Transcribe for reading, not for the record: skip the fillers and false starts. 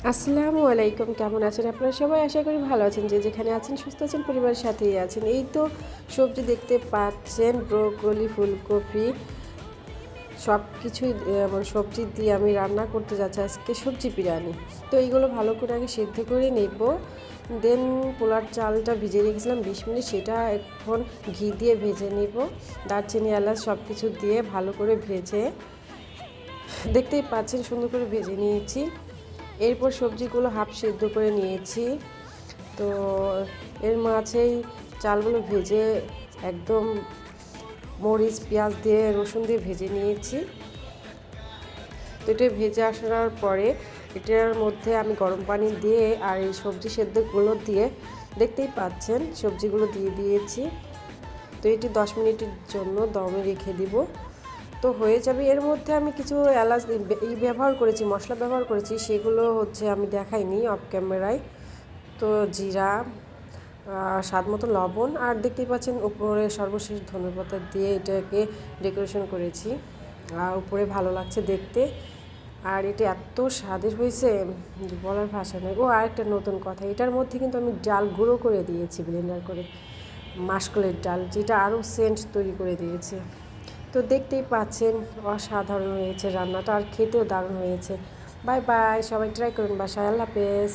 আসসালামু আলাইকুম, কেমন আছেন আপনারা সবাই? আশা করি ভালো আছেন, যে যেখানে আছেন সুস্থ আছেন, পরিবারের সাথেই আছেন। এই তো সবজি দেখতে পাচ্ছেন, ব্রোকলি, ফুলকপি সব কিছুই মানে সবজি দিয়ে আমি রান্না করতে যাচ্ছি আজকে সবজি বিরিয়ানি। তো এইগুলো ভালো করে আগে সিদ্ধ করে নেব। দেন পোলার চালটা ভিজে রেখেছিলাম 20 মিনিট, সেটা এখন ঘি দিয়ে ভেজে নেব। দারচিনি, এলাচ সব কিছু দিয়ে ভালো করে ভেজে, দেখতেই পাচ্ছেন সুন্দর করে ভেজে নিয়েছি। এরপর সবজিগুলো হাফ সিদ্ধ করে নিয়েছি। তো এর মাঝেই চালগুলো ভেজে একদম মরিচ, পেঁয়াজ দিয়ে, রসুন দিয়ে ভেজে নিয়েছি। তো এটা ভেজে আসার পরে এটার মধ্যে আমি গরম পানি দিয়ে আর এই সবজি সেদ্ধগুলো দিয়ে, দেখতেই পাচ্ছেন সবজিগুলো দিয়ে দিয়েছি। তো এটি 10 মিনিটের জন্য দমে রেখে দিব। তো হয়ে যাবে। এর মধ্যে আমি কিছু এলাচ ব্যবহার করেছি, মশলা ব্যবহার করেছি, সেগুলো হচ্ছে আমি দেখাইনি অফ ক্যামেরায়। তো জিরা, স্বাদ মতো লবণ, আর দেখতেই পাচ্ছেন উপরে সর্বশেষ ধনেপাতা দিয়ে এটাকে ডেকোরেশন করেছি। আর উপরে ভালো লাগছে দেখতে। আর এটা এত স্বাদের হয়েছে বলার ভাষা নেই। ও আরেকটা নতুন কথা, এটার মধ্যে কিন্তু আমি ডাল গুঁড়ো করে দিয়েছি, ব্লেন্ডার করে, মাসকলের ডাল, যেটা আরও সেন্ট তৈরি করে দিয়েছে। তো দেখতেই পাচ্ছেন অসাধারণ হয়েছে রান্নাটা, আর খেতেও দারুণ হয়েছে। বাই বাই, সবাই ট্রাই করুন বাসায়। আল্লাহ হাফেজ।